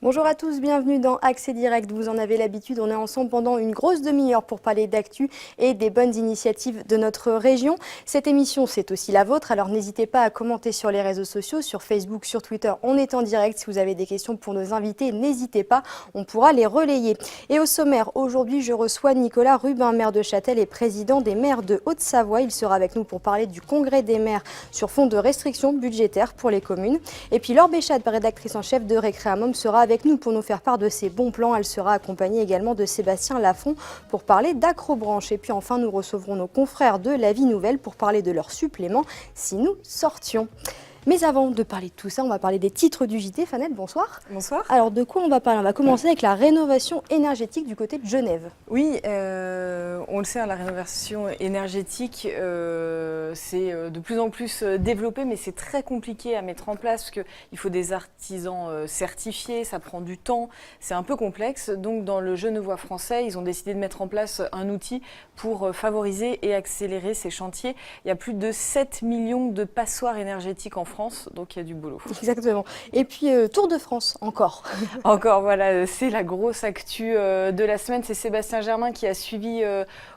Bonjour à tous, bienvenue dans Accès Direct. Vous en avez l'habitude, on est ensemble pendant une grosse demi-heure pour parler d'actu et des bonnes initiatives de notre région. Cette émission, c'est aussi la vôtre, alors n'hésitez pas à commenter sur les réseaux sociaux, sur Facebook, sur Twitter. On est en direct. Si vous avez des questions pour nos invités, n'hésitez pas, on pourra les relayer. Et au sommaire, aujourd'hui, je reçois Nicolas Rubin, maire de Châtel et président des maires de Haute-Savoie. Il sera avec nous pour parler du congrès des maires sur fond de restrictions budgétaires pour les communes. Et puis Laure Béchade, rédactrice en chef de Récréamum, sera avec nous pour nous faire part de ses bons plans. Elle sera accompagnée également de Sébastien Lafont pour parler d'Acrobranche. Et puis enfin, nous recevrons nos confrères de La Vie Nouvelle pour parler de leurs suppléments si nous sortions. Mais avant de parler de tout ça, on va parler des titres du JT. Fanette, bonsoir. Bonsoir. Alors de quoi on va parler? On va commencer avec la rénovation énergétique du côté de Genève. Oui, on le sait, la rénovation énergétique, c'est de plus en plus développé, mais c'est très compliqué à mettre en place parce qu'il faut des artisans certifiés, ça prend du temps, c'est un peu complexe. Donc dans le Genevois français, ils ont décidé de mettre en place un outil pour favoriser et accélérer ces chantiers. Il y a plus de 7 millions de passoires énergétiques en France, donc il y a du boulot. Exactement. Et puis Tour de France, encore. Encore, voilà, c'est la grosse actu de la semaine. C'est Sébastien Germain qui a suivi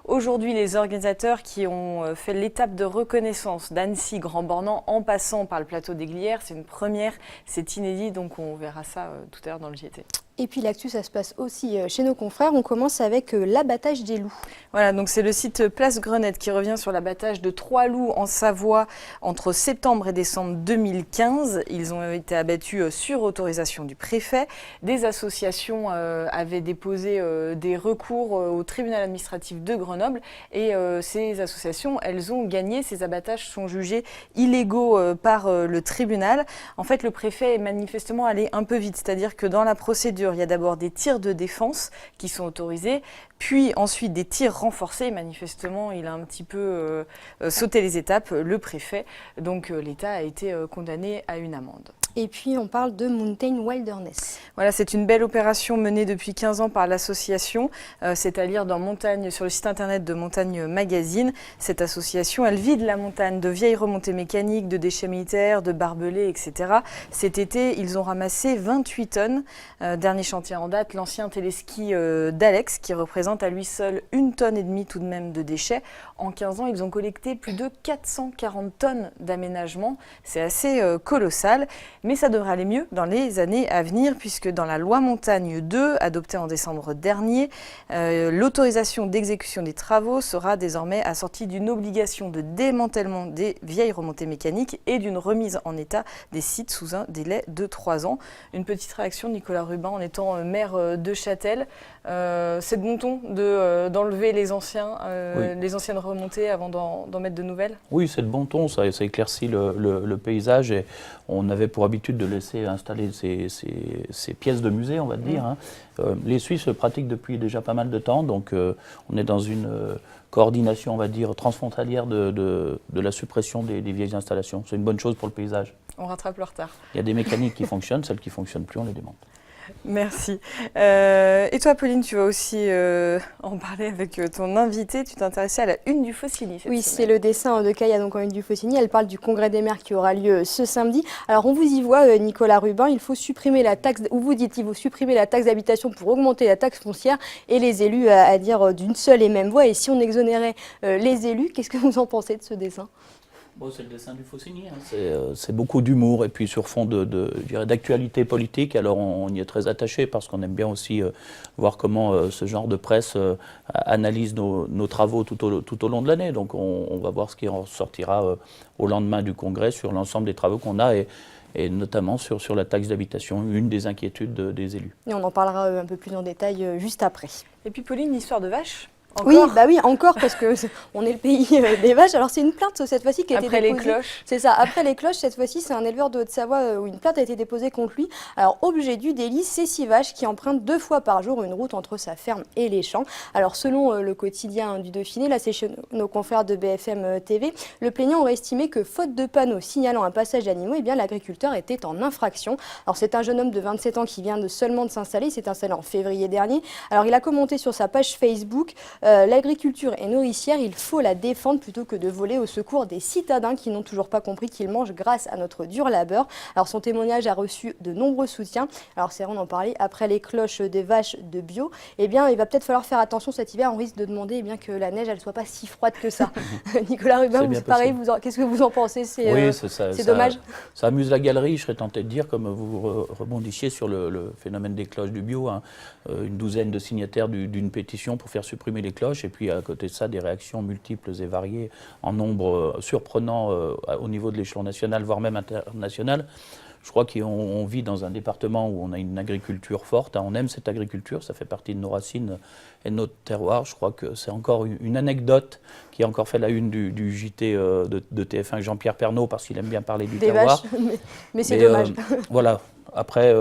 aujourd'hui les organisateurs qui ont fait l'étape de reconnaissance d'Annecy-Grand-Bornand en passant par le plateau des Glières. C'est une première, c'est inédit, donc on verra ça tout à l'heure dans le JT. Et puis l'actu, ça se passe aussi chez nos confrères. On commence avec l'abattage des loups. Voilà, donc c'est le site Place Grenette qui revient sur l'abattage de 3 loups en Savoie entre septembre et décembre 2015. Ils ont été abattus sur autorisation du préfet. Des associations avaient déposé des recours au tribunal administratif de Grenoble et ces associations, elles ont gagné. Ces abattages sont jugés illégaux par le tribunal. En fait, le préfet est manifestement allé un peu vite, c'est-à-dire que dans la procédure, il y a d'abord des tirs de défense qui sont autorisés, puis ensuite des tirs renforcés. Manifestement, il a un petit peu sauté les étapes, le préfet. Donc l'État a été condamné à une amende. Et puis on parle de Mountain Wilderness. Voilà, c'est une belle opération menée depuis 15 ans par l'association. C'est à lire dans Montagne, sur le site internet de Montagne Magazine. Cette association, elle vide la montagne de vieilles remontées mécaniques, de déchets militaires, de barbelés, etc. Cet été, ils ont ramassé 28 tonnes. Dernier chantier en date, l'ancien téléski d'Alex, qui représente à lui seul 1,5 tonne tout de même de déchets. En 15 ans, ils ont collecté plus de 440 tonnes d'aménagement. C'est assez colossal. Mais ça devrait aller mieux dans les années à venir, puisque dans la loi Montagne 2, adoptée en décembre dernier, l'autorisation d'exécution des travaux sera désormais assortie d'une obligation de démantèlement des vieilles remontées mécaniques et d'une remise en état des sites sous un délai de 3 ans. Une petite réaction, Nicolas Rubin, en étant maire de Châtel. C'est de bon ton d'enlever les anciennes remontées avant d'en mettre de nouvelles? Oui, c'est de bon ton, ça éclaircit le paysage et on avait pour habitude de laisser installer ces pièces de musée, on va dire. Hein. Les Suisses le pratiquent depuis déjà pas mal de temps, donc on est dans une coordination, on va dire, transfrontalière de la suppression des vieilles installations. C'est une bonne chose pour le paysage. On rattrape le retard. Il y a des mécaniques qui fonctionnent, celles qui ne fonctionnent plus, on les démonte. Merci. Et toi, Pauline, tu vas aussi en parler avec ton invité. Tu t'intéressais à la une du Faucigny. Oui, c'est le dessin de Kaya, donc en une du Faucigny. Elle parle du congrès des maires qui aura lieu ce samedi. Alors, on vous y voit, Nicolas Rubin, il faut supprimer la taxe, ou vous dites, il faut supprimer la taxe d'habitation pour augmenter la taxe foncière et les élus à dire d'une seule et même voix. Et si on exonérait les élus, qu'est-ce que vous en pensez de ce dessin ? Bon, c'est le dessin du Faucigny, hein. C'est beaucoup d'humour et puis sur fond d'actualité politique. Alors on y est très attaché parce qu'on aime bien aussi voir comment ce genre de presse analyse nos travaux tout au long de l'année. Donc on va voir ce qui en sortira au lendemain du congrès sur l'ensemble des travaux qu'on a et notamment sur la taxe d'habitation, une des inquiétudes des élus. Et on en parlera un peu plus en détail juste après. Et puis Pauline, l'histoire de vache. Encore. Oui, encore parce que on est le pays des vaches. Alors c'est une plainte cette fois-ci qui a été déposée. Après les cloches. C'est ça. Après les cloches, cette fois-ci, c'est un éleveur de Haute-Savoie où une plainte a été déposée contre lui. Alors objet du délit, ces 6 vaches qui empruntent 2 fois par jour une route entre sa ferme et les champs. Alors selon le quotidien du Dauphiné, là c'est chez nos confrères de BFM TV, le plaignant aurait estimé que faute de panneaux signalant un passage d'animaux, eh bien l'agriculteur était en infraction. Alors c'est un jeune homme de 27 ans qui vient seulement de s'installer. Il s'est installé en février dernier. Alors il a commenté sur sa page Facebook L'agriculture est nourricière, il faut la défendre plutôt que de voler au secours des citadins qui n'ont toujours pas compris qu'ils mangent grâce à notre dur labeur. Alors son témoignage a reçu de nombreux soutiens. Alors c'est vrai, on en parlait, après les cloches des vaches de bio, eh bien il va peut-être falloir faire attention cet hiver, on risque de demander eh bien, que la neige elle soit pas si froide que ça. Nicolas Rubin, pareil, qu'est-ce que vous en pensez? Oui, c'est dommage. Ça amuse la galerie, je serais tenté de dire, comme vous rebondissiez sur le phénomène des cloches du bio, hein, une douzaine de signataires d'une pétition pour faire supprimer les cloches, et puis à côté de ça, des réactions multiples et variées, en nombre surprenant au niveau de l'échelon national, voire même international. Je crois qu'on vit dans un département où on a une agriculture forte, hein, on aime cette agriculture, ça fait partie de nos racines et de notre terroir. Je crois que c'est encore une anecdote qui a encore fait la une du JT de TF1 avec Jean-Pierre Pernaut, parce qu'il aime bien parler du terroir. Mais c'est dommage. Voilà, après,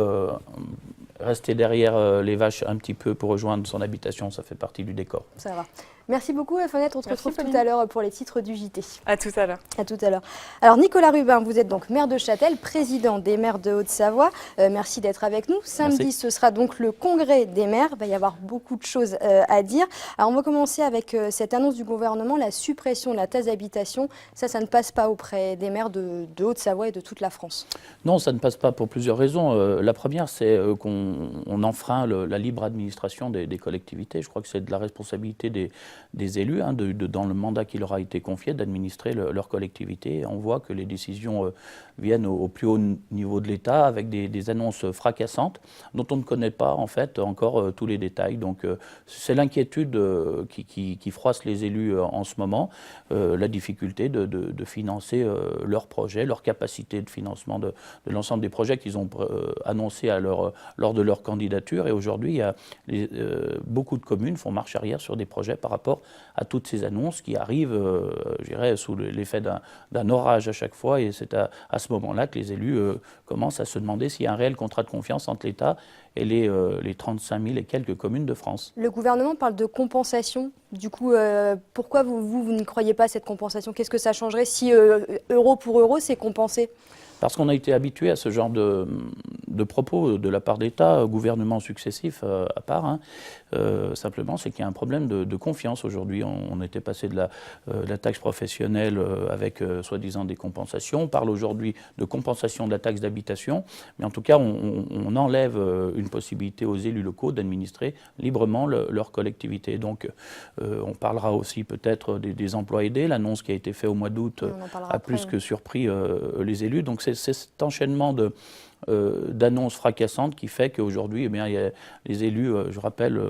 rester derrière les vaches un petit peu pour rejoindre son habitation, ça fait partie du décor. Ça va. Merci beaucoup, Fenêtre. On se retrouve tout à l'heure pour les titres du JT. À tout à l'heure. À tout à l'heure. Alors, Nicolas Rubin, vous êtes donc maire de Châtel, président des maires de Haute-Savoie. Merci d'être avec nous. Samedi, Merci. Ce sera donc le congrès des maires. Il va y avoir beaucoup de choses à dire. Alors, on va commencer avec cette annonce du gouvernement, la suppression de la taxe d'habitation. Ça ne passe pas auprès des maires de Haute-Savoie et de toute la France. Non, ça ne passe pas pour plusieurs raisons. La première, c'est qu'on enfreint la libre administration des collectivités. Je crois que c'est de la responsabilité des élus, hein, dans le mandat qui leur a été confié, d'administrer leur collectivité. On voit que les décisions viennent au plus haut niveau de l'État avec des annonces fracassantes dont on ne connaît pas en fait encore tous les détails. Donc c'est l'inquiétude qui froisse les élus en ce moment, la difficulté de financer leurs projets, leur capacité de financement de l'ensemble des projets qu'ils ont annoncés lors de leur candidature. Et aujourd'hui, beaucoup de communes font marche arrière sur des projets par rapport à toutes ces annonces qui arrivent, je dirais, sous l'effet d'un orage à chaque fois. Et c'est à ce moment-là que les élus commencent à se demander s'il y a un réel contrat de confiance entre l'État et les 35 000 et quelques communes de France. Le gouvernement parle de compensation. Du coup, pourquoi vous n'y croyez pas à cette compensation? Qu'est-ce que ça changerait si euro pour euro, c'est compensé? Parce qu'on a été habitué à ce genre de propos de la part d'État, gouvernements successifs à part. Hein. Simplement, c'est qu'il y a un problème de confiance aujourd'hui. On était passé de la taxe professionnelle avec soi-disant des compensations. On parle aujourd'hui de compensation de la taxe d'habitation. Mais en tout cas, on enlève une possibilité aux élus locaux d'administrer librement leur collectivité. Donc, on parlera aussi peut-être des emplois aidés. L'annonce qui a été faite au mois d'août a plus que surpris les élus. Donc, c'est cet enchaînement d'annonces fracassantes qui fait qu'aujourd'hui, eh bien, il y a les élus, je rappelle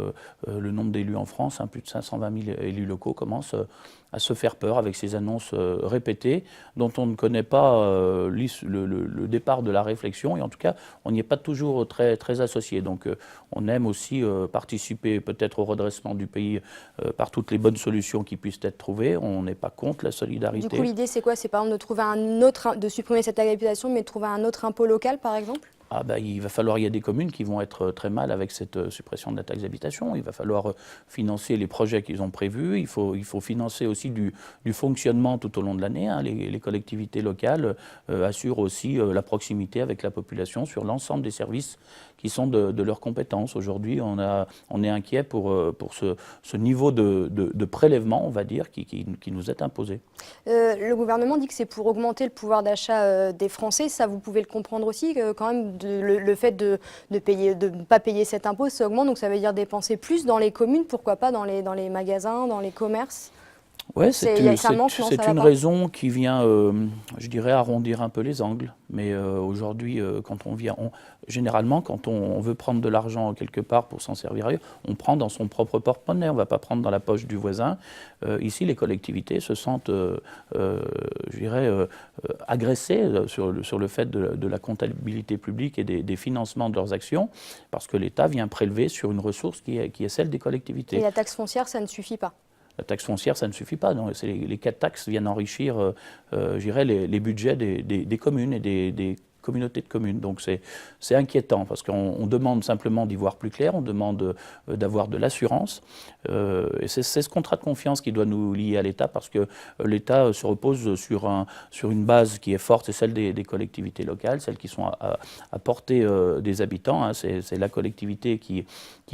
le nombre d'élus en France, hein, plus de 520 000 élus locaux commencent à se faire peur avec ces annonces répétées dont on ne connaît pas le départ de la réflexion, et en tout cas on n'y est pas toujours très associé. Donc on aime aussi participer peut-être au redressement du pays par toutes les bonnes solutions qui puissent être trouvées. On n'est pas contre la solidarité. Du coup, l'idée c'est quoi? C'est par exemple de trouver de supprimer cette habitation, mais de trouver un autre impôt local par exemple? Il va falloir, il y a des communes qui vont être très mal avec cette suppression de la taxe d'habitation. Il va falloir financer les projets qu'ils ont prévus. Il faut financer aussi du fonctionnement tout au long de l'année. Hein. Les collectivités locales assurent aussi la proximité avec la population sur l'ensemble des services qui sont de leurs compétences. Aujourd'hui, on est inquiet pour ce niveau de prélèvement, on va dire, qui nous est imposé. Le gouvernement dit que c'est pour augmenter le pouvoir d'achat des Français. Ça, vous pouvez le comprendre aussi, quand même, le fait de ne pas payer cet impôt, ça augmente. Donc ça veut dire dépenser plus dans les communes, pourquoi pas dans les magasins, dans les commerces. Oui, c'est une raison qui vient, je dirais, arrondir un peu les angles. Mais aujourd'hui, généralement, quand on veut prendre de l'argent quelque part pour s'en servir, on prend dans son propre porte-monnaie, on ne va pas prendre dans la poche du voisin. Ici, les collectivités se sentent, je dirais, agressées sur le fait de la comptabilité publique et des financements de leurs actions, parce que l'État vient prélever sur une ressource qui est celle des collectivités. Et la taxe foncière, ça ne suffit pas? La taxe foncière, ça ne suffit pas. Les 4 taxes viennent enrichir, je dirais, les budgets des communes et des communautés de communes. Donc c'est inquiétant parce qu'on demande simplement d'y voir plus clair, on demande d'avoir de l'assurance. Et c'est ce contrat de confiance qui doit nous lier à l'État parce que l'État se repose sur une base qui est forte, c'est celle des collectivités locales, celles qui sont à portée des habitants. Hein. C'est la collectivité qui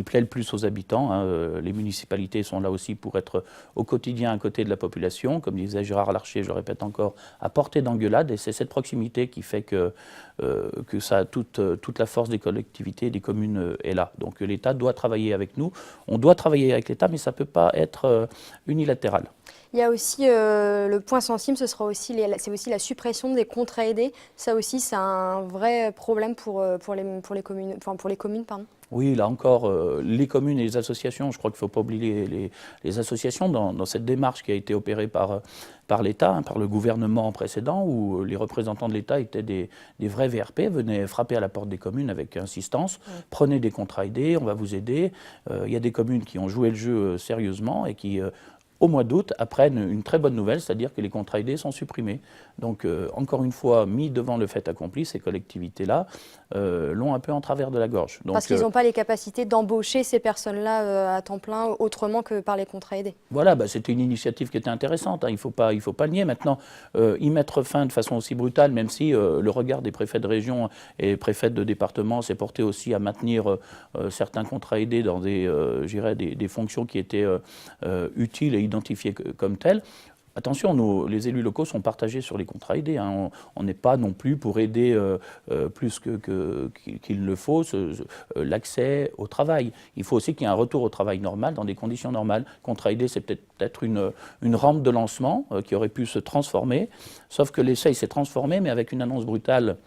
plaît le plus aux habitants. Hein. Les municipalités sont là aussi pour être au quotidien à côté de la population. Comme disait Gérard Larcher, je le répète encore, à portée d'engueulade. Et c'est cette proximité qui fait que ça, toute la force des collectivités et des communes est là. Donc l'État doit travailler avec nous. On doit travailler avec l'État, mais ça ne peut pas être unilatéral. Il y a aussi le point sensible, c'est aussi la suppression des contrats aidés. Ça aussi, c'est un vrai problème pour les communes. Pardon. Oui, là encore, les communes et les associations, je crois qu'il ne faut pas oublier les associations dans cette démarche qui a été opérée par l'État, hein, par le gouvernement précédent, où les représentants de l'État étaient des vrais VRP, venaient frapper à la porte des communes avec insistance, prenez des contrats aidés, on va vous aider. Il y a des communes qui ont joué le jeu sérieusement et qui au mois d'août, apprennent une très bonne nouvelle, c'est-à-dire que les contrats aidés sont supprimés. Donc, encore une fois, mis devant le fait accompli, ces collectivités-là l'ont un peu en travers de la gorge. Donc, parce qu'ils n'ont pas les capacités d'embaucher ces personnes-là à temps plein, autrement que par les contrats aidés. Voilà, c'était une initiative qui était intéressante, hein, il faut pas le nier. Maintenant, y mettre fin de façon aussi brutale, même si le regard des préfets de région et préfets de département s'est porté aussi à maintenir certains contrats aidés dans des fonctions qui étaient utiles et identifiés comme tels. Attention, les élus locaux sont partagés sur les contrats aidés. Hein. On n'est pas non plus pour aider plus qu'il le faut l'accès au travail. Il faut aussi qu'il y ait un retour au travail normal dans des conditions normales. Contrat aidé, c'est peut-être une rampe de lancement qui aurait pu se transformer, sauf que l'essai s'est transformé, mais avec une annonce brutale.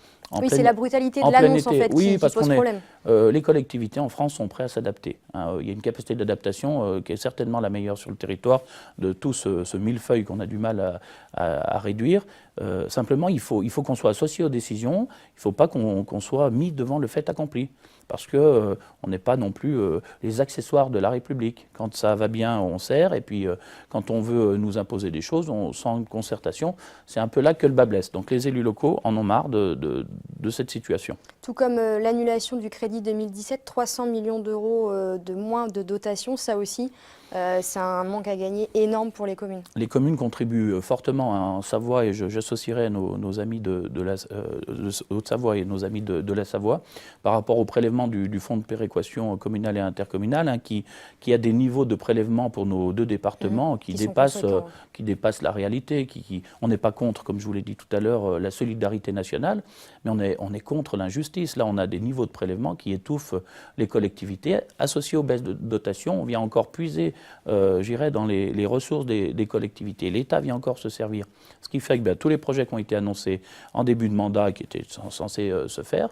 Oui, c'est la brutalité de l'annonce en fait qui pose problème. Les collectivités en France sont prêtes à s'adapter. Hein. Il y a une capacité d'adaptation qui est certainement la meilleure sur le territoire de tout ce millefeuille qu'on a du mal à réduire. Simplement, il faut qu'on soit associé aux décisions, il ne faut pas qu'on soit mis devant le fait accompli. Parce qu'on n'est pas non plus les accessoires de la République. Quand ça va bien, on sert, et puis quand on veut nous imposer des choses, sans concertation, c'est un peu là que le bas blesse. Donc les élus locaux en ont marre de cette situation. Tout comme l'annulation du crédit 2017, 300 millions d'euros de moins de dotation, ça aussi, c'est un manque à gagner énorme pour les communes. Les communes contribuent fortement en Savoie, et j'associerai nos amis de Haute-Savoie et nos amis de la Savoie par rapport au prélèvement du fonds de péréquation communale et intercommunale, hein, qui a des niveaux de prélèvement pour nos deux départements qui dépassent la réalité. On n'est pas contre, comme je vous l'ai dit tout à l'heure, la solidarité nationale, mais on est contre l'injustice. Là, on a des niveaux de prélèvement qui étouffent les collectivités. Associés aux baisses de dotation, on vient encore puiser dans les ressources des collectivités. L'État vient encore se servir. Ce qui fait que tous les projets qui ont été annoncés en début de mandat et qui étaient censés se faire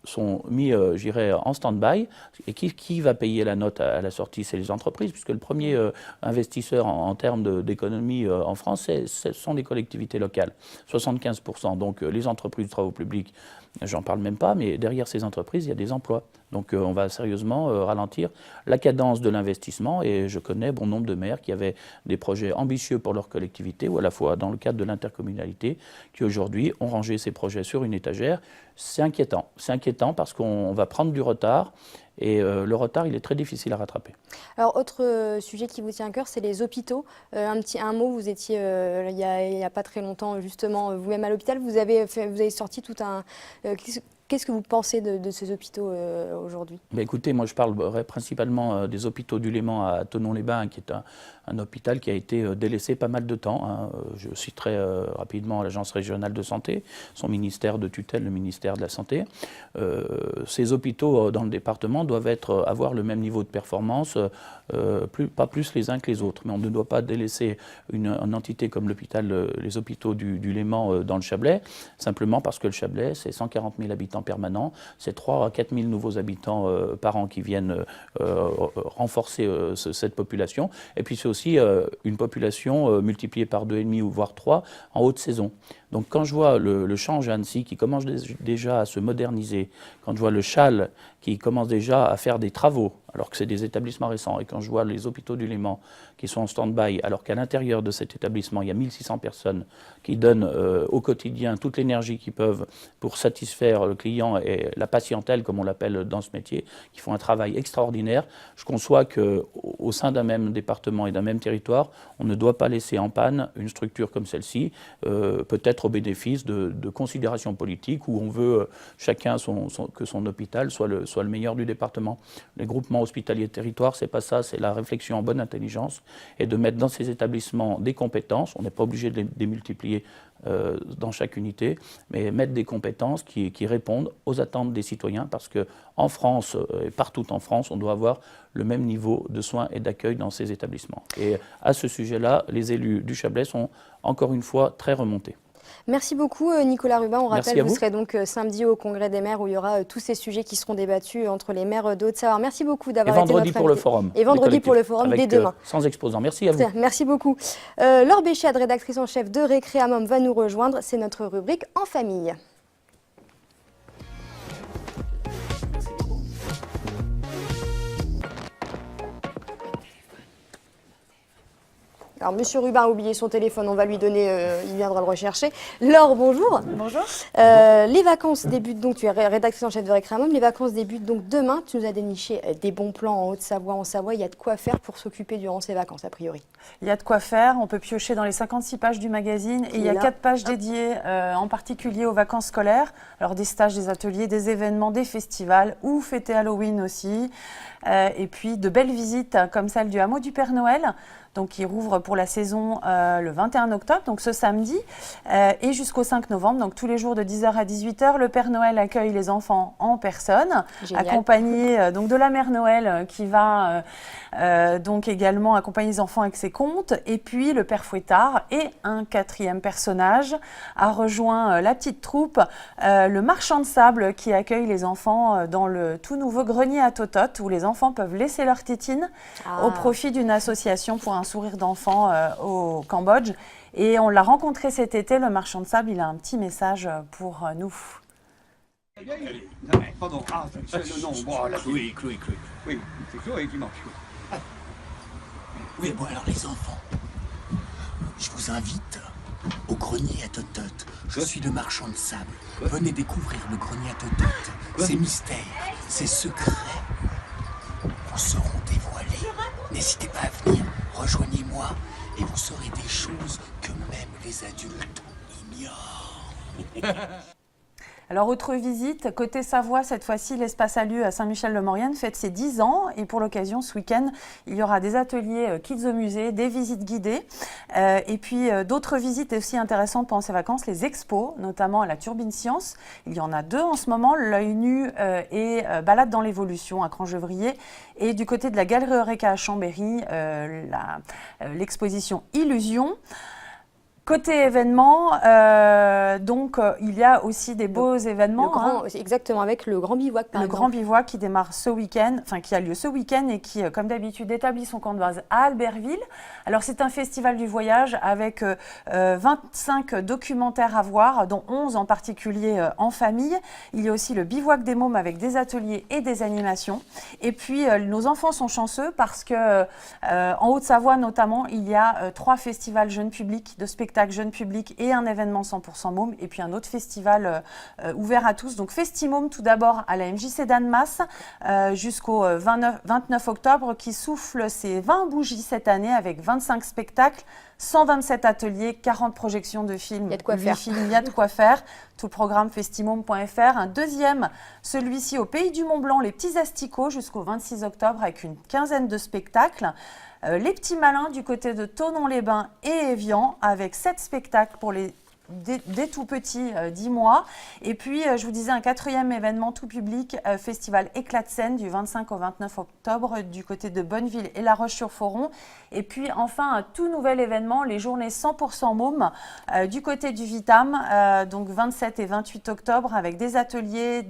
sont mis, en stand-by. Et qui va payer la note à la sortie? C'est les entreprises, puisque le premier investisseur en termes d'économie en France, ce sont les collectivités locales, 75%. Donc les entreprises de travaux publics, j'en parle même pas, mais derrière ces entreprises, il y a des emplois. Donc on va sérieusement ralentir la cadence de l'investissement, et je connais bon nombre de maires qui avaient des projets ambitieux pour leur collectivité, ou à la fois dans le cadre de l'intercommunalité, qui aujourd'hui ont rangé ces projets sur une étagère. C'est inquiétant parce qu'on va prendre du retard, et le retard, il est très difficile à rattraper. Alors, autre sujet qui vous tient à cœur, c'est les hôpitaux. Un mot, vous étiez il y a pas très longtemps, justement, vous-même à l'hôpital. Vous avez sorti tout un... Qu'est-ce que vous pensez de ces hôpitaux aujourd'hui? Écoutez, moi je parlerai principalement des hôpitaux du Léman à Thonon-les-Bains, qui est un hôpital qui a été délaissé pas mal de temps. Hein. Je citerai rapidement l'Agence régionale de santé, son ministère de tutelle, le ministère de la Santé. Ces hôpitaux dans le département doivent avoir le même niveau de performance, pas plus les uns que les autres. Mais on ne doit pas délaisser une entité comme les hôpitaux du Léman dans le Chablais, simplement parce que le Chablais, c'est 140 000 habitants permanents, c'est 3 à 4 000 nouveaux habitants par an qui viennent renforcer cette population. Et puis c'est aussi une population multipliée par 2,5 ou voire 3 en haute saison. Donc quand je vois le Change à Annecy qui commence déjà à se moderniser, quand je vois le Châle qui commence déjà à faire des travaux, alors que c'est des établissements récents, et quand je vois les hôpitaux du Léman qui sont en stand-by, alors qu'à l'intérieur de cet établissement, il y a 1600 personnes qui donnent au quotidien toute l'énergie qu'ils peuvent pour satisfaire le client et la patientèle, comme on l'appelle dans ce métier, qui font un travail extraordinaire, je conçois qu'au sein d'un même département et d'un même territoire, on ne doit pas laisser en panne une structure comme celle-ci, peut-être au bénéfice de considérations politiques où on veut chacun que son hôpital soit le meilleur du département. Les groupements hospitaliers de territoire, c'est pas ça, c'est la réflexion en bonne intelligence et de mettre dans ces établissements des compétences. On n'est pas obligé de les démultiplier dans chaque unité, mais mettre des compétences qui répondent aux attentes des citoyens, parce qu'en France et partout en France, on doit avoir le même niveau de soins et d'accueil dans ces établissements. Et à ce sujet-là, les élus du Chablais sont encore une fois très remontés. Merci beaucoup Nicolas Rubin. On rappelle, vous serez donc samedi au Congrès des maires où il y aura tous ces sujets qui seront débattus entre les maires de Haute-Savoie. Merci beaucoup d'avoir été notre invité. Et vendredi pour le forum. Et vendredi pour le forum dès demain. Sans exposants. Merci à vous. Merci beaucoup. Laure Béchade, rédactrice en chef de Récréamum, va nous rejoindre. C'est notre rubrique En famille. Alors, Monsieur Rubin a oublié son téléphone, on va lui donner, il viendra le rechercher. Laure, bonjour. Bonjour. Les vacances débutent donc, tu es rédactrice en chef de Récréamum, les vacances débutent donc demain. Tu nous as déniché des bons plans en Haute-Savoie, en Savoie. Il y a de quoi faire pour s'occuper durant ces vacances, a priori. Il y a de quoi faire, on peut piocher dans les 56 pages du magazine et il y a 4 pages dédiées en particulier aux vacances scolaires. Alors des stages, des ateliers, des événements, des festivals ou fêter Halloween aussi. Et puis de belles visites comme celle du hameau du Père Noël, donc qui rouvre pour la saison le 21 octobre, donc ce samedi, et jusqu'au 5 novembre, donc tous les jours de 10h à 18h, le Père Noël accueille les enfants en personne, accompagné donc de la Mère Noël qui va donc également accompagner les enfants avec ses contes, et puis le Père Fouettard et un 4e personnage a rejoint la petite troupe, le Marchand de Sable qui accueille les enfants dans le tout nouveau grenier à Totote où les enfants peuvent laisser leur tétine au profit d'une association pour un sourire d'enfant au Cambodge. Et on l'a rencontré cet été, le Marchand de Sable, il a un petit message pour nous. Pardon, c'est le nom. Bon, la Chloé. Oui, c'est Chloé qui marche. Oui, bon alors les enfants, je vous invite au grenier à Totote. Je suis le Marchand de Sable. Venez découvrir le grenier à Totote. Ses mystères, ses secrets vous seront dévoilés. N'hésitez pas à venir, rejoignez-moi et vous saurez des choses que même les adultes ignorent. Alors, autre visite, côté Savoie, cette fois-ci, l'espace Alu à Saint-Michel-de-Maurienne fête ses 10 ans. Et pour l'occasion, ce week-end, il y aura des ateliers Kids au musée, des visites guidées. Et puis, d'autres visites aussi intéressantes pendant ces vacances, les expos, notamment à la Turbine Science. Il y en a 2 en ce moment, l'œil nu et Balade dans l'évolution à Crangevrier. Et du côté de la Galerie Eureka à Chambéry, l'exposition Illusion. Côté événements, donc il y a aussi des beaux événements. Exactement, avec le Grand Bivouac par exemple. Le Grand Bivouac qui démarre ce week-end, enfin qui a lieu ce week-end et qui, comme d'habitude, établit son camp de base à Albertville. Alors c'est un festival du voyage avec 25 documentaires à voir, dont 11 en particulier en famille. Il y a aussi le Bivouac des Mômes avec des ateliers et des animations. Et puis nos enfants sont chanceux parce que en Haute-Savoie notamment, il y a 3 festivals jeunes publics de spectacles jeune public et un événement 100% Môme et puis un autre festival ouvert à tous. Donc Festimôme tout d'abord à la MJC d'Annemasse jusqu'au 29 octobre qui souffle ses 20 bougies cette année avec 25 spectacles, 127 ateliers, 40 projections de films. Il y a de quoi faire. Il y a de quoi faire. Tout le programme festimôme.fr. Un deuxième, celui-ci au Pays du Mont-Blanc, les petits asticots jusqu'au 26 octobre avec une quinzaine de spectacles. Les petits malins du côté de Thonon-les-Bains et Évian avec 7 spectacles pour des tout petits 10 mois. Et puis, je vous disais, un 4e événement tout public, festival Éclat de scène du 25 au 29 octobre du côté de Bonneville et La Roche-sur-Foron. Et puis, enfin, un tout nouvel événement, les journées 100% Môme du côté du Vitam, donc 27 et 28 octobre avec des ateliers,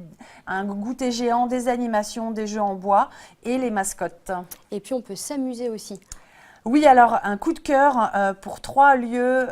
un goûter géant, des animations, des jeux en bois et les mascottes. Et puis, on peut s'amuser aussi. Oui, alors un coup de cœur pour 3 lieux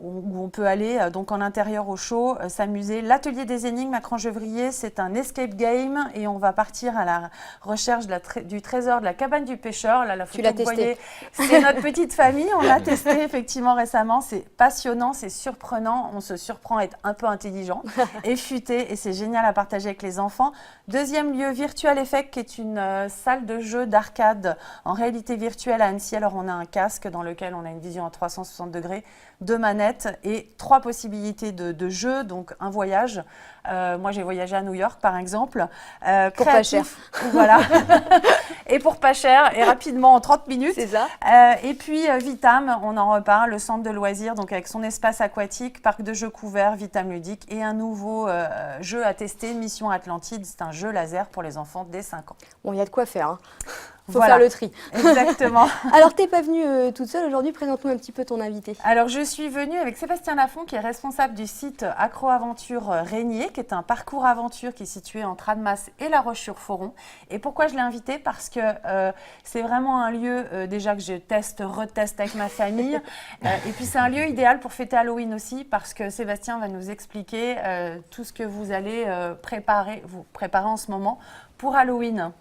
où on peut aller donc en intérieur au chaud, s'amuser. L'atelier des énigmes à Crangevrier, c'est un escape game et on va partir à la recherche du trésor de la cabane du pêcheur. Là, la photo que vous voyez, c'est notre petite famille. On l'a testé effectivement récemment. C'est passionnant, c'est surprenant. On se surprend à être un peu intelligent et futé et c'est génial à partager avec les enfants. Deuxième lieu, Virtual Effect, qui est une salle de jeu d'arcade en réalité virtuelle à Annecy. Alors on a un casque dans lequel on a une vision à 360 degrés, 2 manettes et 3 possibilités de jeu, donc un voyage. Moi j'ai voyagé à New York par exemple. Pour pas cher. Voilà. Et pour pas cher et rapidement en 30 minutes. C'est ça. Et puis Vitam, on en reparle, le centre de loisirs, donc avec son espace aquatique, parc de jeux couverts, Vitam ludique et un nouveau jeu à tester, Mission Atlantide. C'est un jeu laser pour les enfants dès 5 ans. Bon, il y a de quoi faire. Faut Voilà. faire le tri. Exactement. Alors, t'es pas venue toute seule aujourd'hui. Présente-nous un petit peu ton invité. Alors, je suis venue avec Sébastien Lafont, qui est responsable du site Acroaventure Régnier, qui est un parcours aventure qui est situé entre Annemasse et La Roche-sur-Foron. Et pourquoi je l'ai invité? Parce que c'est vraiment un lieu déjà que je reteste avec ma famille. Et puis, c'est un lieu idéal pour fêter Halloween aussi, parce que Sébastien va nous expliquer tout ce que vous allez préparer en ce moment pour Halloween.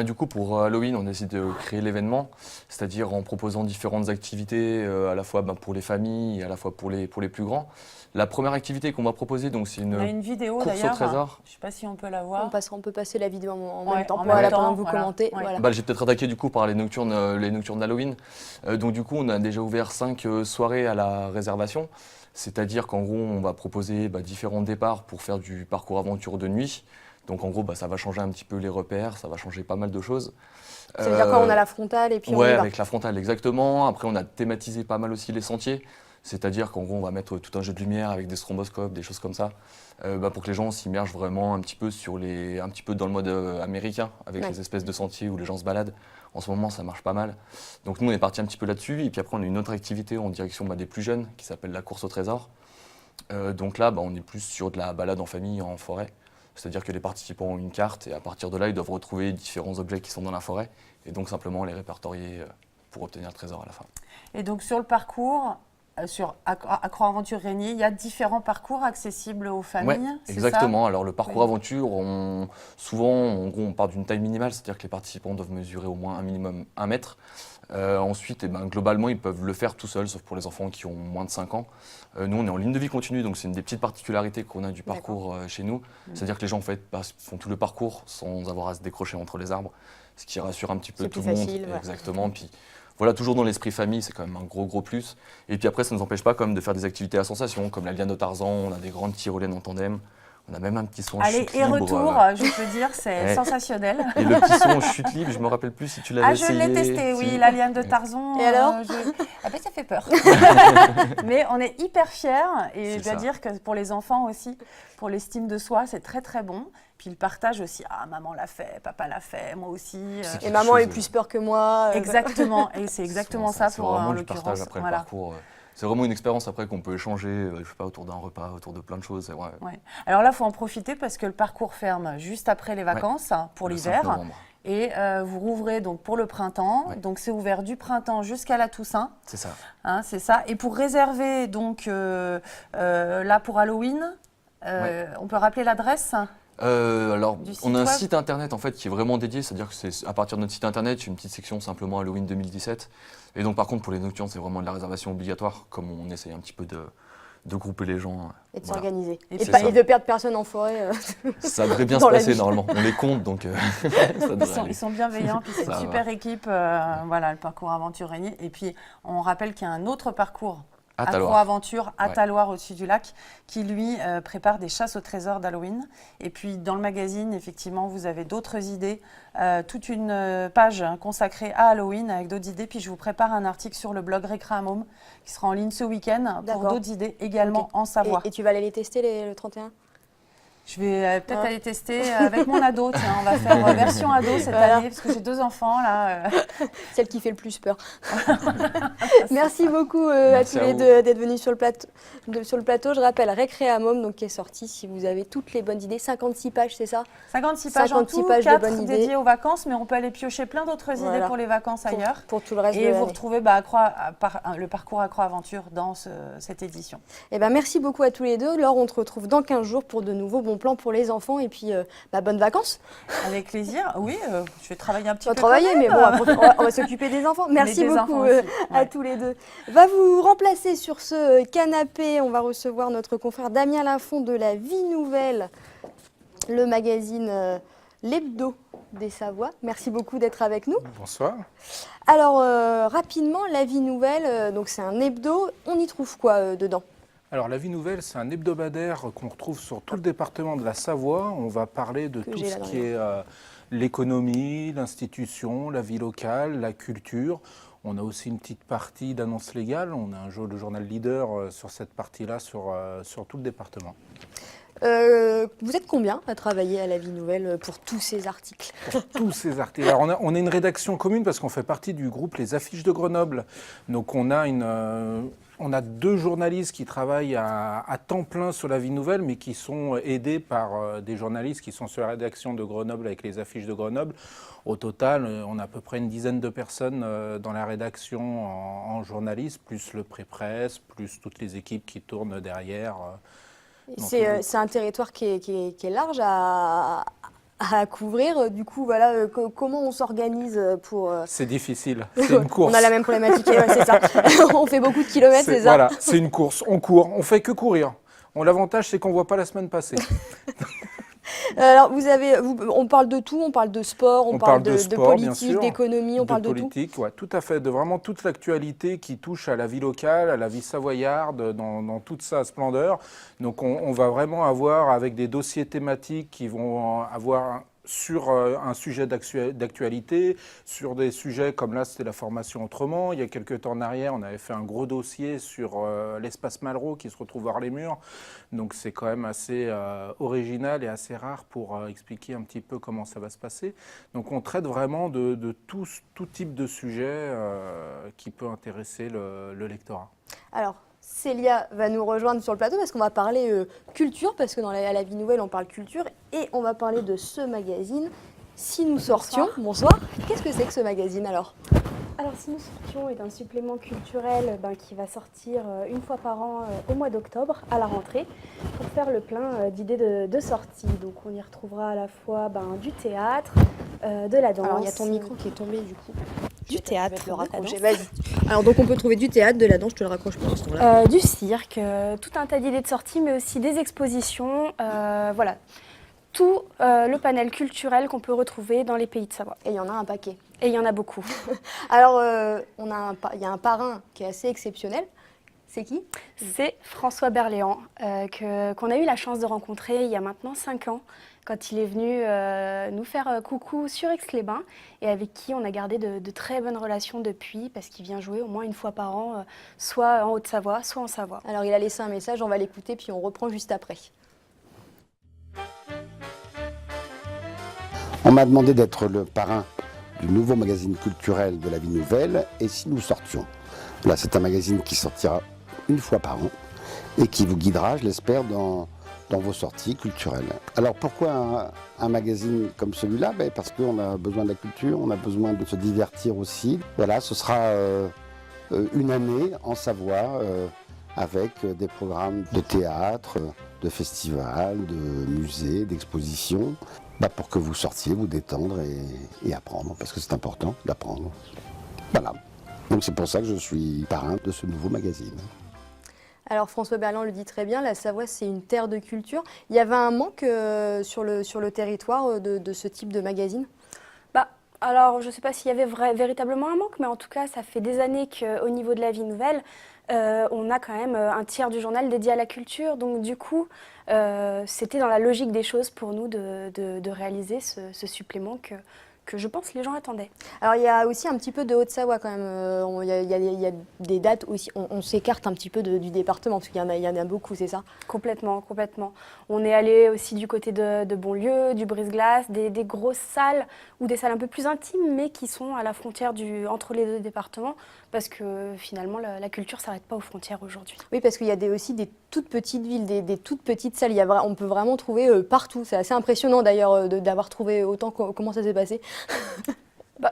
Du coup, pour Halloween, on décide de créer l'événement, c'est-à-dire en proposant différentes activités à la fois pour les familles et à la fois pour les plus grands. La première activité qu'on va proposer, donc, c'est On a une vidéo course au d'ailleurs. trésor. Je ne sais pas si on peut la voir. On peut passer la vidéo en Ouais, même temps, en pendant même temps, que vous voilà. commentez. Ouais. Voilà. J'ai peut-être attaqué du coup par les nocturnes d'Halloween. Donc du coup, on a déjà ouvert 5 soirées à la réservation. C'est-à-dire qu'en gros, on va proposer différents départs pour faire du parcours aventure de nuit. Donc en gros, ça va changer un petit peu les repères, ça va changer pas mal de choses. Ça veut dire quoi? On a la frontale et puis on y Ouais, va. avec la frontale, exactement. Après, on a thématisé pas mal aussi les sentiers. C'est-à-dire qu'en gros, on va mettre tout un jeu de lumière avec des stromboscopes, des choses comme ça, pour que les gens s'immergent vraiment un petit peu dans le mode américain, avec les espèces de sentiers où les gens se baladent. En ce moment, ça marche pas mal. Donc nous, on est parti un petit peu là-dessus. Et puis après, on a une autre activité en direction des plus jeunes qui s'appelle la course au trésor. Donc là, on est plus sur de la balade en famille, en forêt. C'est-à-dire que les participants ont une carte et à partir de là, ils doivent retrouver différents objets qui sont dans la forêt et donc simplement les répertorier pour obtenir le trésor à la fin. Et donc sur le parcours, sur Acroaventure Régnier, il y a différents parcours accessibles aux familles. Ouais, c'est exactement. Ça? Alors le parcours aventure, souvent, en gros, on part d'une taille minimale, c'est-à-dire que les participants doivent mesurer au moins un minimum 1 mètre. Ensuite, globalement, ils peuvent le faire tout seuls, sauf pour les enfants qui ont moins de 5 ans. Nous, on est en ligne de vie continue, donc c'est une des petites particularités qu'on a du parcours chez nous. C'est-à-dire que les gens font tout le parcours sans avoir à se décrocher entre les arbres, ce qui rassure un petit peu tout le monde. Facile, ouais. Exactement. Puis voilà, toujours dans l'esprit famille, c'est quand même un gros plus. Et puis après, ça ne nous empêche pas quand même de faire des activités à sensation, comme la liane de Tarzan, on a des grandes tyroliennes en tandem. On a même un petit son en chute libre. Allez, et retour, je peux dire, c'est sensationnel. Et le petit son en chute libre, je me rappelle plus si tu l'avais essayé. Ah, je l'ai testé, oui, la liane de Tarzan. Et alors ça fait peur. Mais on est hyper fiers et je dois dire que pour les enfants aussi, pour l'estime de soi, c'est très bon. Puis le partage aussi, maman l'a fait, papa l'a fait, moi aussi. Et maman a eu plus peur que moi. Exactement, et c'est exactement ça pour en l'occurrence. Partage après le parcours. C'est vraiment une expérience après qu'on peut échanger, je sais pas, autour d'un repas, autour de plein de choses. Ouais. Alors là, il faut en profiter parce que le parcours ferme juste après les vacances pour l'hiver. Et vous rouvrez donc pour le printemps. Ouais. Donc c'est ouvert du printemps jusqu'à la Toussaint. C'est ça. C'est ça. Et pour réserver donc là pour Halloween, on peut rappeler l'adresse? Alors, on a un web. site internet en fait qui est vraiment dédié, c'est-à-dire que c'est à partir de notre site internet, une petite section simplement Halloween 2017. Et donc par contre pour les nocturnes, c'est vraiment de la réservation obligatoire, comme on essaye un petit peu de grouper les gens. Et de s'organiser. Et de perdre personne en forêt. Ça devrait bien se passer normalement. On les compte donc ils sont bienveillants, puis c'est une super équipe. Voilà, le parcours Aventure Régnier. Et puis on rappelle qu'il y a un autre parcours Acroaventure à Talloires au-dessus du lac qui lui prépare des chasses au trésor d'Halloween. Et puis dans le magazine, effectivement, vous avez d'autres idées, toute une page consacrée à Halloween avec d'autres idées. Puis je vous prépare un article sur le blog Récréa Môme qui sera en ligne ce week-end pour d'autres idées également en Savoie. Et tu vas aller les tester le 31 ? Je vais peut-être aller tester avec mon ado. Tiens, on va faire version ado cette année parce que j'ai 2 enfants là. Celle qui fait le plus peur. Merci beaucoup à tous les deux d'être venus sur le plateau. Je rappelle Récréamum, donc qui est sorti. Si vous avez toutes les bonnes idées, 56 pages, c'est ça? 56 pages en tout, pages 4 de bonnes idées dédiées aux vacances, mais on peut aller piocher plein d'autres idées pour les vacances ailleurs. Pour tout le reste de Et vous l'année. retrouvez le parcours Accro-Aventure dans cette édition. Eh ben, merci beaucoup à tous les deux. Laure, on te retrouve dans 15 jours pour de nouveaux bons plans pour les enfants et puis bonnes vacances. Avec plaisir. Oui, je vais travailler un petit On va peu. travailler, mais bon, on va s'occuper des enfants. Merci des beaucoup enfants aussi, à tous les deux. Va vous remplacer sur ce canapé. On va recevoir notre confrère Damien Lafont de La Vie Nouvelle, le magazine L'Hebdo des Savoies. Merci beaucoup d'être avec nous. Bonsoir. Alors, rapidement, La Vie Nouvelle, donc c'est un hebdo. On y trouve quoi dedans ? Alors, La Vie Nouvelle, c'est un hebdomadaire qu'on retrouve sur tout le département de la Savoie. On va parler de tout ce qui est l'économie, l'institution, la vie locale, la culture. On a aussi une petite partie d'annonces légales. On a le journal leader sur cette partie-là, sur tout le département. Vous êtes combien à travailler à La Vie Nouvelle pour tous ces articles ? Pour tous ces articles. Alors on a une rédaction commune parce qu'on fait partie du groupe Les Affiches de Grenoble. Donc on a 2 journalistes qui travaillent à temps plein sur La Vie Nouvelle, mais qui sont aidés par des journalistes qui sont sur la rédaction de Grenoble avec Les Affiches de Grenoble. Au total, on a à peu près une dizaine de personnes dans la rédaction en journalisme, plus le pré-presse, plus toutes les équipes qui tournent derrière. C'est un territoire qui est large à couvrir. Du coup, voilà, comment on s'organise pour... C'est difficile, c'est une course. On a la même problématique, c'est ça. On fait beaucoup de kilomètres, c'est ça. Voilà, c'est une course, on court, on fait que courir. L'avantage, c'est qu'on ne voit pas la semaine passée. Alors, on parle de tout, on parle de sport, on parle de sport, politique, d'économie, on parle de tout. Politique, ouais, tout à fait, de vraiment toute l'actualité qui touche à la vie locale, à la vie savoyarde, dans toute sa splendeur. Donc on va vraiment avoir avec des dossiers thématiques qui vont avoir sur un sujet d'actualité, sur des sujets comme là, c'était la formation autrement. Il y a quelques temps en arrière, on avait fait un gros dossier sur l'espace Malraux qui se retrouve hors les murs. Donc c'est quand même assez original et assez rare pour expliquer un petit peu comment ça va se passer. Donc on traite vraiment de tout type de sujet qui peut intéresser le lectorat. Alors, Célia va nous rejoindre sur le plateau parce qu'on va parler culture, parce que dans la Vie Nouvelle, on parle culture, et on va parler de ce magazine, Si nous sortions. Bonsoir. Qu'est-ce que c'est que ce magazine alors ? Alors, Si nous sortions est un supplément culturel qui va sortir une fois par an au mois d'octobre, à la rentrée, pour faire le plein d'idées de sortie. Donc, on y retrouvera à la fois du théâtre, de la danse. Alors, il y a ton micro qui est tombé du coup. Du théâtre, je vais te le raccrocher. de la danse. Vas-y. Alors, donc, on peut trouver du théâtre, de la danse, je te le raccroche pour l'instant. Du cirque, tout un tas d'idées de sortie, mais aussi des expositions, voilà. Tout le panel culturel qu'on peut retrouver dans les pays de Savoie. Et il y en a un paquet. Et il y en a beaucoup. Alors, il y a un parrain qui est assez exceptionnel. C'est qui ? C'est François Berléand, qu'on a eu la chance de rencontrer il y a maintenant 5 ans, quand il est venu nous faire coucou sur Aix-les-Bains, et avec qui on a gardé de très bonnes relations depuis, parce qu'il vient jouer au moins une fois par an, soit en Haute-Savoie, soit en Savoie. Alors, il a laissé un message, on va l'écouter, puis on reprend juste après. On m'a demandé d'être le parrain du nouveau magazine culturel de La Vie Nouvelle, et Si nous sortions. Là, c'est un magazine qui sortira une fois par an et qui vous guidera, je l'espère, dans vos sorties culturelles. Alors pourquoi un magazine comme celui-là ? Parce qu'on a besoin de la culture, on a besoin de se divertir aussi. Voilà, ce sera une année en Savoie avec des programmes de théâtre, de festivals, de musées, d'expositions. Pour que vous sortiez, vous détendre et apprendre, parce que c'est important d'apprendre. Voilà. Donc c'est pour ça que je suis parrain de ce nouveau magazine. Alors François Berléand le dit très bien, la Savoie c'est une terre de culture. Il y avait un manque sur le territoire de ce type de magazine ? Alors je ne sais pas s'il y avait véritablement un manque, mais en tout cas ça fait des années qu'au niveau de La Vie Nouvelle, on a quand même un tiers du journal dédié à la culture. Donc du coup, c'était dans la logique des choses pour nous de réaliser ce supplément que je pense les gens attendaient. Alors il y a aussi un petit peu de Haute-Savoie quand même, il y a des dates aussi, on s'écarte un petit peu du département parce qu'il y en a beaucoup, c'est ça? Complètement, complètement. On est allé aussi du côté de Bonlieu, du Brise-Glace, des grosses salles ou des salles un peu plus intimes mais qui sont à la frontière entre les deux départements parce que finalement la culture ne s'arrête pas aux frontières aujourd'hui. Oui, parce qu'il y a aussi des toutes petites villes, des toutes petites salles, on peut vraiment trouver partout, c'est assez impressionnant d'ailleurs d'avoir trouvé autant. Comment ça s'est passé?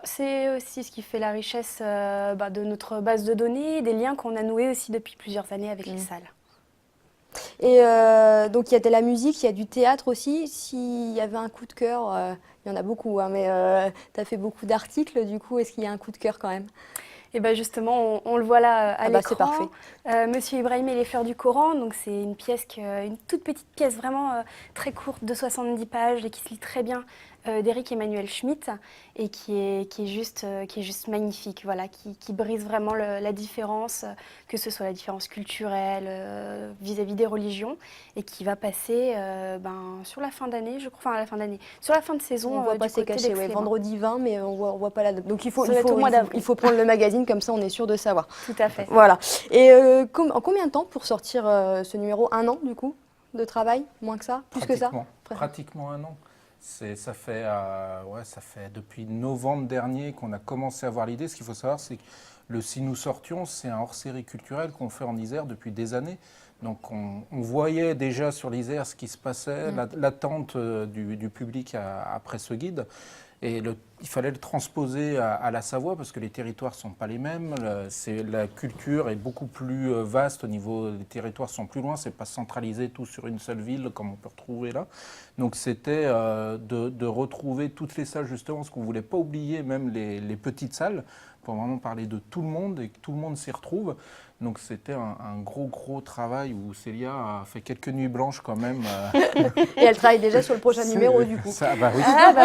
C'est aussi ce qui fait la richesse de notre base de données, des liens qu'on a noués aussi depuis plusieurs années avec les salles. Et donc il y a de la musique, il y a du théâtre aussi. S'il y avait un coup de cœur, il y en a beaucoup, hein, mais tu as fait beaucoup d'articles, du coup, est-ce qu'il y a un coup de cœur quand même? Et bien justement, on le voit là à l'écran. C'est parfait. Monsieur Ibrahim et les fleurs du Coran, donc c'est une toute petite pièce vraiment très courte de 70 pages et qui se lit très bien d'Éric Emmanuel Schmitt et qui est juste magnifique, voilà, qui brise vraiment la différence, que ce soit la différence culturelle vis-à-vis des religions et qui va passer sur la fin d'année, je crois, sur la fin de saison. On voit pas c'est caché, vendredi 20, mais on voit pas la date. Donc il faut prendre le magazine, comme ça on est sûr de savoir. Tout à fait. Voilà. Et en combien de temps pour sortir ce numéro? 1 an du coup de travail? Moins que ça? Plus que ça? Pratiquement 1 an. Ça fait depuis novembre dernier qu'on a commencé à avoir l'idée. Ce qu'il faut savoir, c'est que le Si nous sortions, c'est un hors-série culturel qu'on fait en Isère depuis des années. Donc on voyait déjà sur l'Isère ce qui se passait, l'attente du public après ce guide. Et il fallait le transposer à la Savoie parce que les territoires ne sont pas les mêmes. La culture est beaucoup plus vaste au niveau des territoires, sont plus loin. Ce n'est pas centralisé tout sur une seule ville comme on peut retrouver là. Donc c'était de retrouver toutes les salles justement, parce qu'on ne voulait pas oublier même les petites salles pour vraiment parler de tout le monde et que tout le monde s'y retrouve. Donc c'était un gros travail où Célia a fait quelques nuits blanches quand même. Et elle travaille déjà sur le prochain numéro du coup.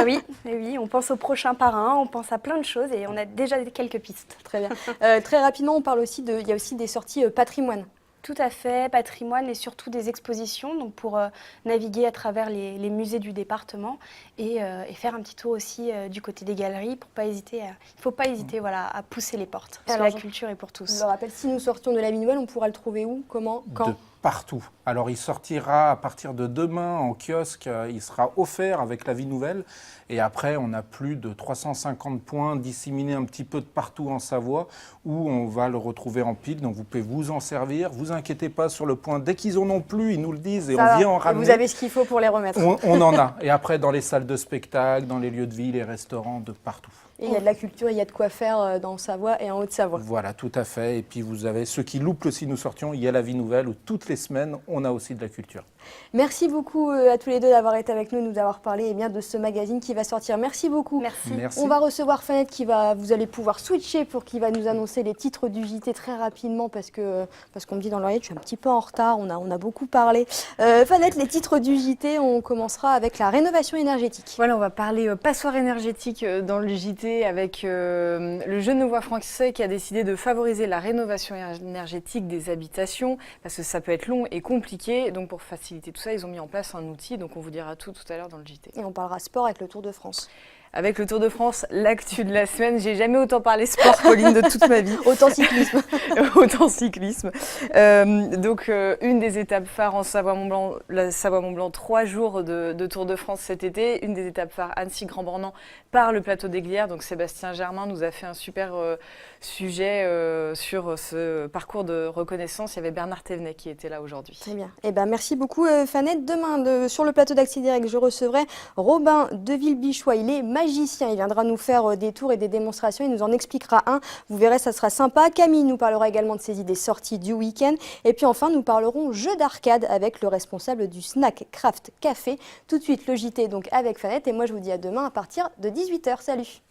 Oui. Oui, on pense au prochain parrain, on pense à plein de choses et on a déjà quelques pistes. Très bien. Très rapidement, il y a aussi des sorties patrimoine. Tout à fait, patrimoine et surtout des expositions, donc pour naviguer à travers les musées du département et faire un petit tour aussi du côté des galeries pour pas hésiter. Il ne faut pas hésiter à pousser les portes, parce que la culture est pour tous. Je le rappelle, si nous sortions de la Vie Nouvelle, on pourra le trouver où, comment, quand? Partout. Alors il sortira à partir de demain en kiosque, il sera offert avec La Vie Nouvelle et après on a plus de 350 points disséminés un petit peu de partout en Savoie où on va le retrouver en pile, donc vous pouvez vous en servir, vous inquiétez pas sur le point, dès qu'ils en ont plus ils nous le disent et on vient en ramener. Vous avez ce qu'il faut pour les remettre. On en a et après dans les salles de spectacle, dans les lieux de vie, les restaurants, de partout. Et il y a de la culture, il y a de quoi faire dans Savoie et en Haute-Savoie. Voilà, tout à fait. Et puis vous avez ceux qui loupent le Si nous sortions, il y a La Vie Nouvelle où toutes les semaines, on a aussi de la culture. Merci beaucoup à tous les deux d'avoir été avec nous, de nous avoir parlé de ce magazine qui va sortir. Merci beaucoup. Merci. On va recevoir Fanette vous allez pouvoir switcher pour qu'il va nous annoncer les titres du JT très rapidement parce qu'on me dit dans l'oreillette, je suis un petit peu en retard, on a beaucoup parlé. Fanette, les titres du JT, on commencera avec la rénovation énergétique. Voilà, on va parler passoire énergétique dans le JT avec le Genevois français qui a décidé de favoriser la rénovation énergétique des habitations parce que ça peut être long et compliqué. Donc pour faciliter tout ça, ils ont mis en place un outil. Donc on vous dira tout à l'heure dans le JT. Et on parlera sport avec le Tour de France. Avec le Tour de France, l'actu de la semaine. J'ai jamais autant parlé sport, Pauline, de toute ma vie. Autant cyclisme. Autant cyclisme. Donc, une des étapes phares en Savoie-Mont-Blanc, la Savoie-Mont-Blanc, 3 jours de Tour de France cet été. Une des étapes phares, Annecy-Grand-Bornand, par le plateau des Glières. Donc, Sébastien Germain nous a fait un super sujet sur ce parcours de reconnaissance. Il y avait Bernard Thévenet qui était là aujourd'hui. Très bien. Eh ben, merci beaucoup, Fanette. Demain, sur le plateau d'Accès Direct, je recevrai Robin Deville-Bichois. Il est magicien, il viendra nous faire des tours et des démonstrations, il nous en expliquera un, vous verrez ça sera sympa. Camille nous parlera également de ses idées sorties du week-end et puis enfin nous parlerons jeux d'arcade avec le responsable du Snack Craft Café. Tout de suite le JT donc avec Fanette et moi je vous dis à demain à partir de 18h, salut.